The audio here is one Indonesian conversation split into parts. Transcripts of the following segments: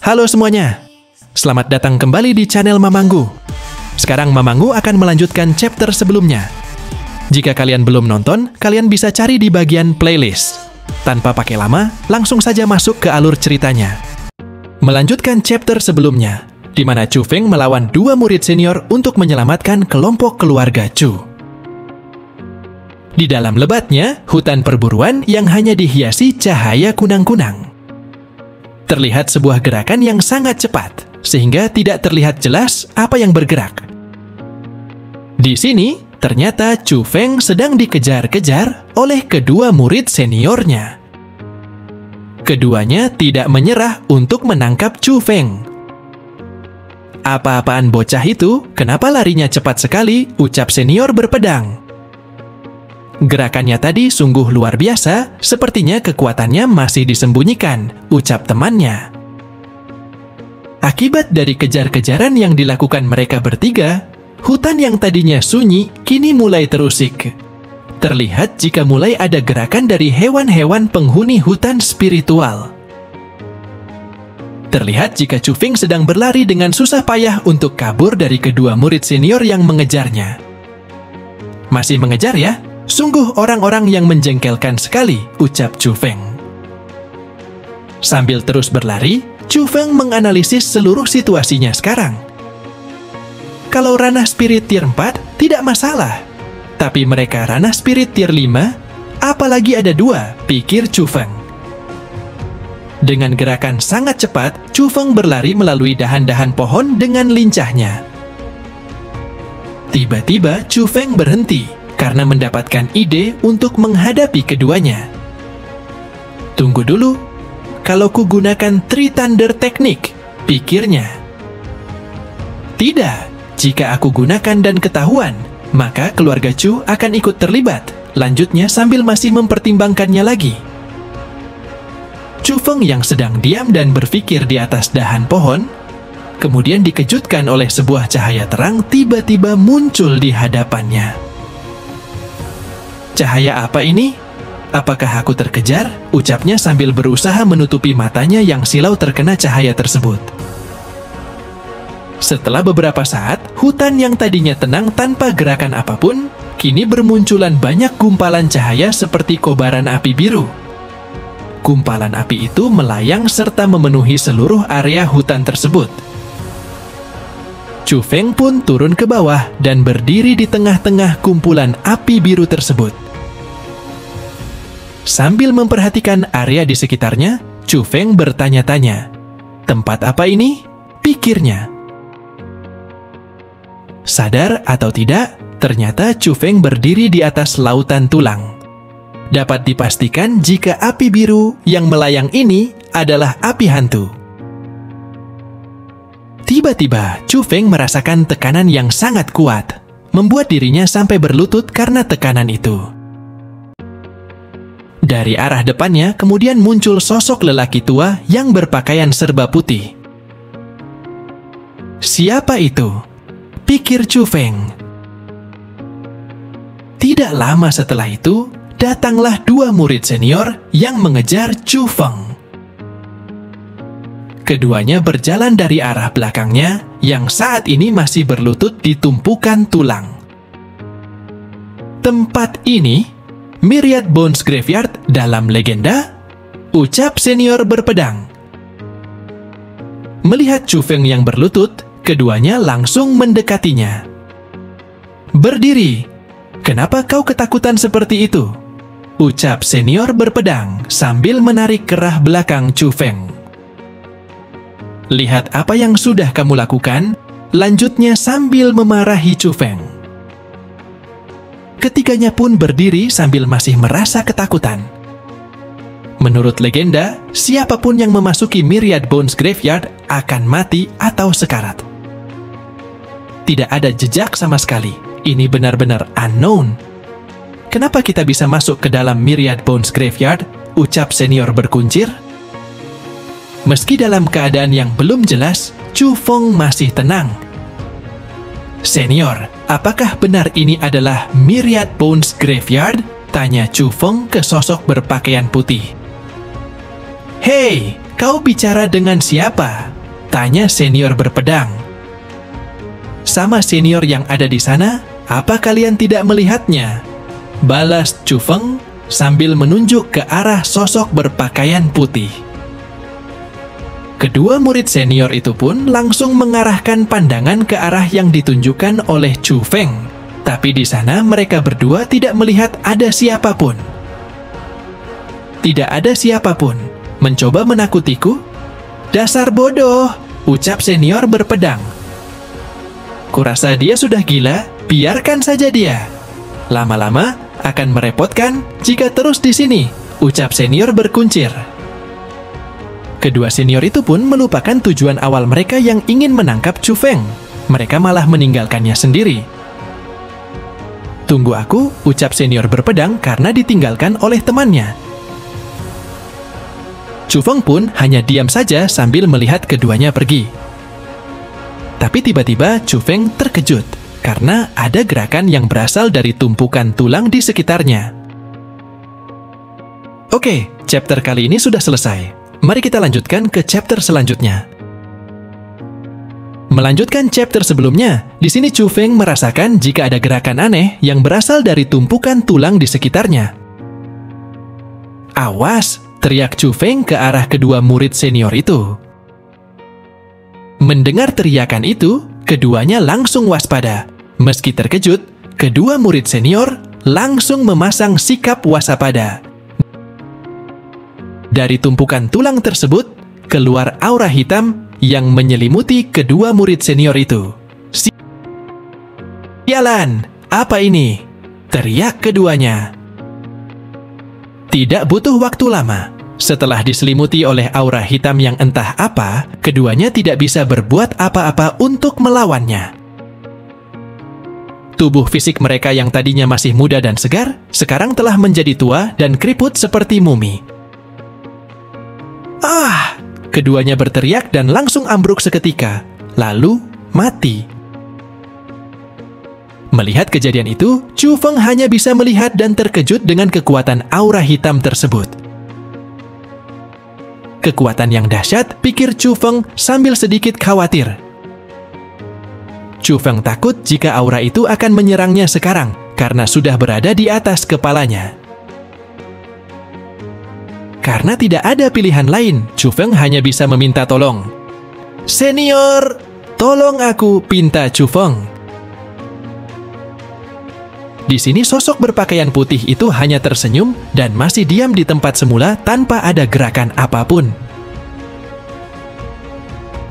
Halo semuanya, selamat datang kembali di channel Mamanggu. Sekarang Mamanggu akan melanjutkan chapter sebelumnya. Jika kalian belum nonton, kalian bisa cari di bagian playlist. Tanpa pakai lama, langsung saja masuk ke alur ceritanya. Melanjutkan chapter sebelumnya, di mana Chu Feng melawan dua murid senior untuk menyelamatkan kelompok keluarga Chu. Di dalam lebatnya, hutan perburuan yang hanya dihiasi cahaya kunang-kunang. Terlihat sebuah gerakan yang sangat cepat, sehingga tidak terlihat jelas apa yang bergerak. Di sini, ternyata Chu Feng sedang dikejar-kejar oleh kedua murid seniornya. Keduanya tidak menyerah untuk menangkap Chu Feng. "Apa-apaan bocah itu? Kenapa larinya cepat sekali?" ucap senior berpedang. "Gerakannya tadi sungguh luar biasa, sepertinya kekuatannya masih disembunyikan," ucap temannya. Akibat dari kejar-kejaran yang dilakukan mereka bertiga, hutan yang tadinya sunyi kini mulai terusik. Terlihat jika mulai ada gerakan dari hewan-hewan penghuni hutan spiritual. Terlihat jika Chu Feng sedang berlari dengan susah payah untuk kabur dari kedua murid senior yang mengejarnya. "Masih mengejar ya? Sungguh orang-orang yang menjengkelkan sekali," ucap Chu Feng. Sambil terus berlari, Chu Feng menganalisis seluruh situasinya sekarang. Kalau ranah spirit tier 4, tidak masalah. Tapi mereka ranah spirit tier 5, apalagi ada 2, pikir Chu Feng. Dengan gerakan sangat cepat, Chu Feng berlari melalui dahan-dahan pohon dengan lincahnya. Tiba-tiba, Chu Feng berhenti karena mendapatkan ide untuk menghadapi keduanya. "Tunggu dulu, kalau ku gunakan Three Thunder Technique," pikirnya. "Tidak, jika aku gunakan dan ketahuan, maka keluarga Chu akan ikut terlibat," lanjutnya sambil masih mempertimbangkannya lagi. Chu Feng yang sedang diam dan berpikir di atas dahan pohon, kemudian dikejutkan oleh sebuah cahaya terang tiba-tiba muncul di hadapannya. "Cahaya apa ini? Apakah aku terkejar?" ucapnya sambil berusaha menutupi matanya yang silau terkena cahaya tersebut. Setelah beberapa saat, hutan yang tadinya tenang tanpa gerakan apapun, kini bermunculan banyak gumpalan cahaya seperti kobaran api biru. Gumpalan api itu melayang serta memenuhi seluruh area hutan tersebut. Chu Feng pun turun ke bawah dan berdiri di tengah-tengah kumpulan api biru tersebut. Sambil memperhatikan area di sekitarnya, Chu Feng bertanya-tanya, "Tempat apa ini?" pikirnya. Sadar atau tidak, ternyata Chu Feng berdiri di atas lautan tulang. Dapat dipastikan jika api biru yang melayang ini adalah api hantu. Tiba-tiba, Chu Feng merasakan tekanan yang sangat kuat, membuat dirinya sampai berlutut karena tekanan itu. Dari arah depannya kemudian muncul sosok lelaki tua yang berpakaian serba putih. "Siapa itu?" pikir Chu Feng. Tidak lama setelah itu, datanglah dua murid senior yang mengejar Chu Feng. Keduanya berjalan dari arah belakangnya yang saat ini masih berlutut di tumpukan tulang. "Tempat ini Myriad Bones Graveyard dalam legenda?" ucap senior berpedang. Melihat Chu Feng yang berlutut, keduanya langsung mendekatinya. "Berdiri, kenapa kau ketakutan seperti itu?" ucap senior berpedang sambil menarik kerah belakang Chu Feng. "Lihat apa yang sudah kamu lakukan," lanjutnya sambil memarahi Chu Feng. Ketiganya pun berdiri sambil masih merasa ketakutan. Menurut legenda, siapapun yang memasuki Myriad Bones Graveyard akan mati atau sekarat. Tidak ada jejak sama sekali. Ini benar-benar unknown. "Kenapa kita bisa masuk ke dalam Myriad Bones Graveyard?" ucap senior berkuncir. Meski dalam keadaan yang belum jelas, Chu Feng masih tenang. "Senior, apakah benar ini adalah Myriad Bones Graveyard?" tanya Chu Feng ke sosok berpakaian putih. "Hei, Kau bicara dengan siapa? Tanya senior berpedang. Sama senior yang ada di sana, apa kalian tidak melihatnya? Balas Chu Feng sambil menunjuk ke arah sosok berpakaian putih. Kedua murid senior itu pun langsung mengarahkan pandangan ke arah yang ditunjukkan oleh Chu Feng. Tapi di sana mereka berdua tidak melihat ada siapapun. Tidak ada siapapun. Mencoba menakutiku? Dasar bodoh, ucap senior berpedang. Kurasa dia sudah gila, biarkan saja dia. Lama-lama akan merepotkan jika terus di sini, ucap senior berkuncir. Kedua senior itu pun melupakan tujuan awal mereka yang ingin menangkap Chu Feng. Mereka malah meninggalkannya sendiri. Tunggu aku, ucap senior berpedang karena ditinggalkan oleh temannya. Chu Feng pun hanya diam saja sambil melihat keduanya pergi. Tapi tiba-tiba Chu Feng terkejut karena ada gerakan yang berasal dari tumpukan tulang di sekitarnya. Oke, chapter kali ini sudah selesai. Mari kita lanjutkan ke chapter selanjutnya. Melanjutkan chapter sebelumnya, di sini Chu Feng merasakan jika ada gerakan aneh yang berasal dari tumpukan tulang di sekitarnya. Awas! Teriak Chu Feng ke arah kedua murid senior itu. Mendengar teriakan itu, keduanya langsung waspada. Meski terkejut, kedua murid senior langsung memasang sikap waspada. Dari tumpukan tulang tersebut, keluar aura hitam yang menyelimuti kedua murid senior itu. Sialan, apa ini? Teriak keduanya. Tidak butuh waktu lama. Setelah diselimuti oleh aura hitam yang entah apa, keduanya tidak bisa berbuat apa-apa untuk melawannya. Tubuh fisik mereka yang tadinya masih muda dan segar, sekarang telah menjadi tua dan keriput seperti mumi. Ah! Keduanya berteriak dan langsung ambruk seketika, lalu mati. Melihat kejadian itu, Chu Feng hanya bisa melihat dan terkejut dengan kekuatan aura hitam tersebut. Kekuatan yang dahsyat, pikir Chu Feng sambil sedikit khawatir. Chu Feng takut jika aura itu akan menyerangnya sekarang, karena sudah berada di atas kepalanya. Karena tidak ada pilihan lain, Chu Feng hanya bisa meminta tolong. Senior, tolong aku, pinta Chu Feng. Di sini sosok berpakaian putih itu hanya tersenyum dan masih diam di tempat semula tanpa ada gerakan apapun.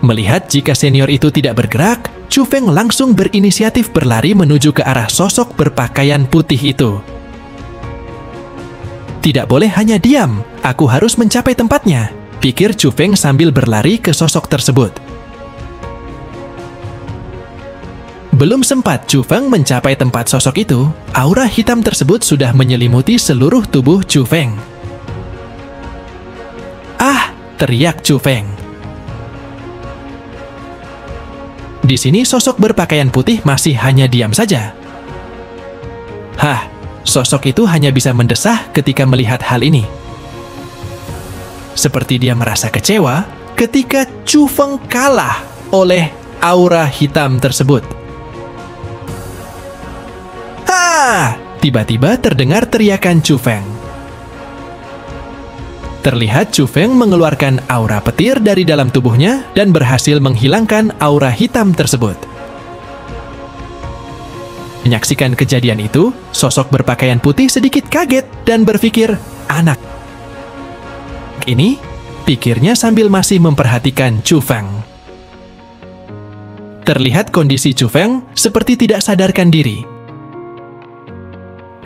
Melihat jika senior itu tidak bergerak, Chu Feng langsung berinisiatif berlari menuju ke arah sosok berpakaian putih itu. Tidak boleh hanya diam, aku harus mencapai tempatnya, pikir Chu Feng sambil berlari ke sosok tersebut. Belum sempat Chu Feng mencapai tempat sosok itu, aura hitam tersebut sudah menyelimuti seluruh tubuh Chu Feng. Ah! Teriak Chu Feng. Di sini sosok berpakaian putih masih hanya diam saja. Hah, sosok itu hanya bisa mendesah ketika melihat hal ini. Seperti dia merasa kecewa ketika Chu Feng kalah oleh aura hitam tersebut. Tiba-tiba terdengar teriakan Chu Feng. Terlihat Chu Feng mengeluarkan aura petir dari dalam tubuhnya dan berhasil menghilangkan aura hitam tersebut. Menyaksikan kejadian itu, sosok berpakaian putih sedikit kaget dan berpikir, anak ini, pikirnya sambil masih memperhatikan Chu Feng. Terlihat kondisi Chu Feng seperti tidak sadarkan diri.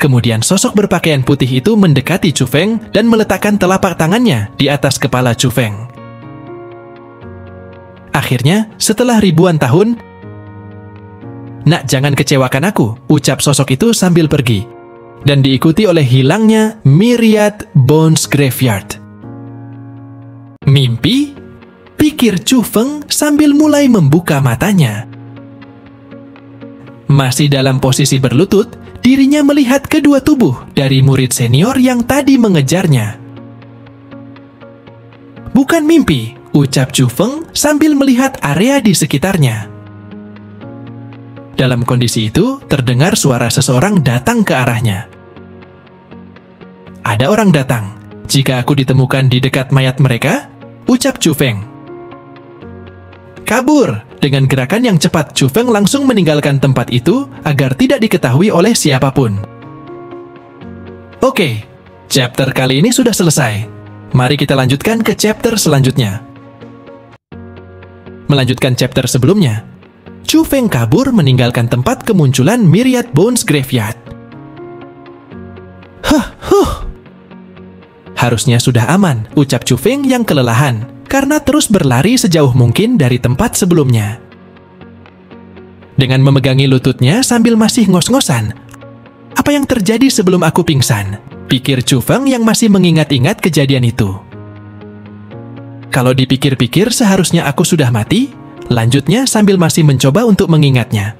Kemudian sosok berpakaian putih itu mendekati Chu Feng dan meletakkan telapak tangannya di atas kepala Chu Feng. Akhirnya, setelah ribuan tahun, "Nak, jangan kecewakan aku," ucap sosok itu sambil pergi. Dan diikuti oleh hilangnya Myriad Bones Graveyard. Mimpi? Pikir Chu Feng sambil mulai membuka matanya. Masih dalam posisi berlutut, dirinya melihat kedua tubuh dari murid senior yang tadi mengejarnya. Bukan mimpi, ucap Chu Feng sambil melihat area di sekitarnya. Dalam kondisi itu, terdengar suara seseorang datang ke arahnya. Ada orang datang. Jika aku ditemukan di dekat mayat mereka, ucap Chu Feng. Kabur! Dengan gerakan yang cepat, Chu Feng langsung meninggalkan tempat itu agar tidak diketahui oleh siapapun. Oke, chapter kali ini sudah selesai. Mari kita lanjutkan ke chapter selanjutnya. Melanjutkan chapter sebelumnya, Chu Feng kabur meninggalkan tempat kemunculan Myriad Bones Graveyard. Harusnya sudah aman, ucap Chu Feng yang kelelahan, karena terus berlari sejauh mungkin dari tempat sebelumnya. Dengan memegangi lututnya sambil masih ngos-ngosan, apa yang terjadi sebelum aku pingsan? Pikir Chu Feng yang masih mengingat-ingat kejadian itu. Kalau dipikir-pikir seharusnya aku sudah mati, lanjutnya sambil masih mencoba untuk mengingatnya.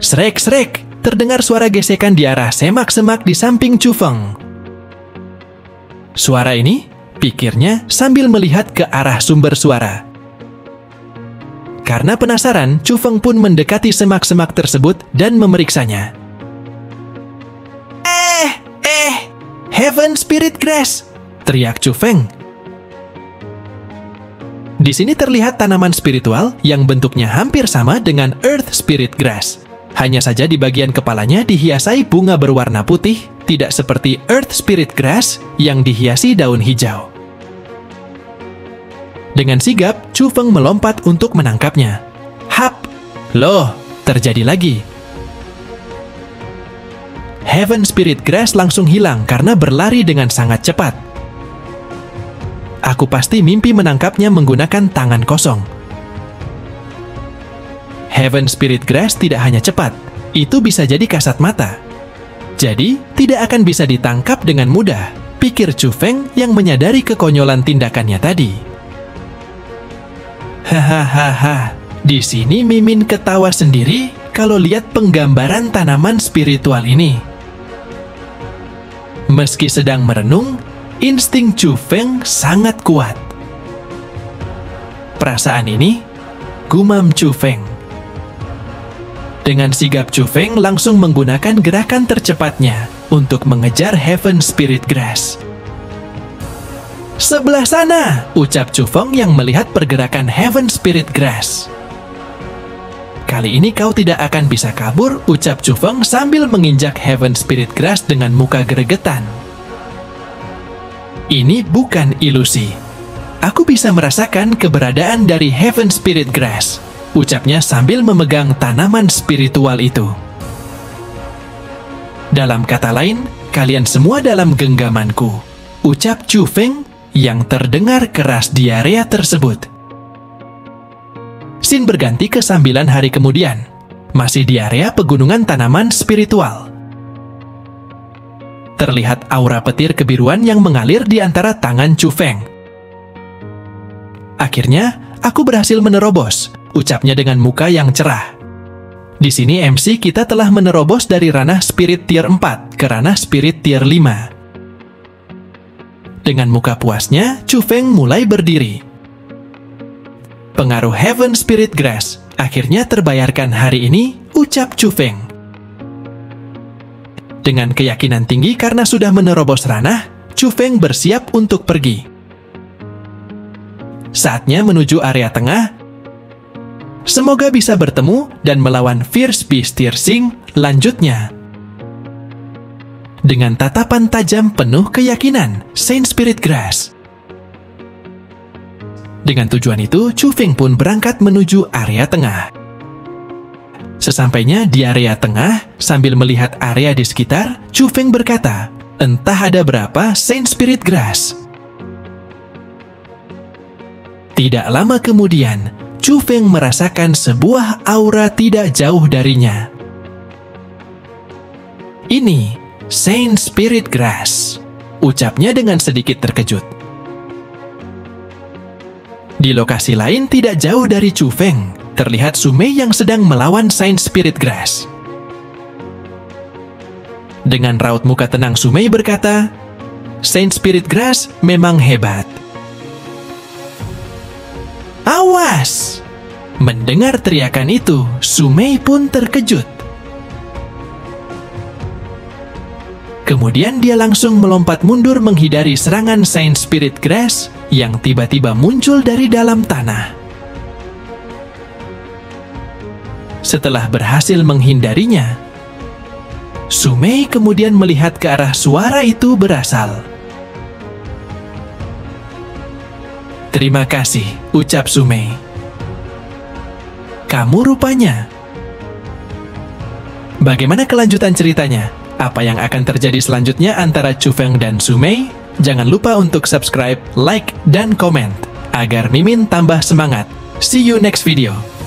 Srek-srek, terdengar suara gesekan di arah semak-semak di samping Chu Feng. Suara ini, pikirnya sambil melihat ke arah sumber suara. Karena penasaran, Chu Feng pun mendekati semak-semak tersebut dan memeriksanya. Heaven Spirit Grass! Teriak Chu Feng. Di sini terlihat tanaman spiritual yang bentuknya hampir sama dengan Earth Spirit Grass. Hanya saja di bagian kepalanya dihiasi bunga berwarna putih, tidak seperti Earth Spirit Grass yang dihiasi daun hijau. Dengan sigap, Chu Feng melompat untuk menangkapnya. Hap! Loh, terjadi lagi. Heaven Spirit Grass langsung hilang karena berlari dengan sangat cepat. Aku pasti mimpi menangkapnya menggunakan tangan kosong. Heaven Spirit Grass tidak hanya cepat, itu bisa jadi kasat mata. Jadi, tidak akan bisa ditangkap dengan mudah, pikir Chu Feng yang menyadari kekonyolan tindakannya tadi. Hahaha, di sini Mimin ketawa sendiri kalau lihat penggambaran tanaman spiritual ini. Meski sedang merenung, insting Chu Feng sangat kuat. Perasaan ini, gumam Chu Feng. Dengan sigap Chu Feng langsung menggunakan gerakan tercepatnya untuk mengejar Heaven Spirit Grass. Sebelah sana, ucap Chu Feng yang melihat pergerakan Heaven Spirit Grass. Kali ini kau tidak akan bisa kabur, ucap Chu Feng sambil menginjak Heaven Spirit Grass dengan muka gregetan. Ini bukan ilusi. Aku bisa merasakan keberadaan dari Heaven Spirit Grass, ucapnya sambil memegang tanaman spiritual itu. Dalam kata lain, kalian semua dalam genggamanku, ucap Chu Feng yang terdengar keras di area tersebut. Scene berganti ke 9 hari kemudian, masih di area pegunungan tanaman spiritual. Terlihat aura petir kebiruan yang mengalir di antara tangan Chu Feng. Akhirnya, aku berhasil menerobos, ucapnya dengan muka yang cerah. Di sini MC kita telah menerobos dari ranah spirit tier 4 ke ranah spirit tier 5. Dengan muka puasnya, Chu Feng mulai berdiri. Pengaruh Heaven Spirit Grass akhirnya terbayarkan hari ini, ucap Chu Feng. Dengan keyakinan tinggi karena sudah menerobos ranah, Chu Feng bersiap untuk pergi. Saatnya menuju area tengah. Semoga bisa bertemu dan melawan Fierce Beast Tier Sing lanjutnya. Dengan tatapan tajam penuh keyakinan, Saint Spirit Grass. Dengan tujuan itu, Chu Feng pun berangkat menuju area tengah. Sesampainya di area tengah, sambil melihat area di sekitar, Chu Feng berkata, entah ada berapa Saint Spirit Grass. Tidak lama kemudian, Chu Feng merasakan sebuah aura tidak jauh darinya. Ini Saint Spirit Grass, ucapnya dengan sedikit terkejut. Di lokasi lain tidak jauh dari Chu Feng, terlihat Su Mei yang sedang melawan Saint Spirit Grass. Dengan raut muka tenang Su Mei berkata, Saint Spirit Grass memang hebat. Awas! Mendengar teriakan itu, Sumei pun terkejut. Kemudian dia langsung melompat mundur menghindari serangan Saint Spirit Grass yang tiba-tiba muncul dari dalam tanah. Setelah berhasil menghindarinya, Sumei kemudian melihat ke arah suara itu berasal. "Terima kasih," ucap Sumei. "Kamu rupanya." Bagaimana kelanjutan ceritanya? Apa yang akan terjadi selanjutnya antara Chu Feng dan Sumei? Jangan lupa untuk subscribe, like, dan komen agar Mimin tambah semangat. See you next video.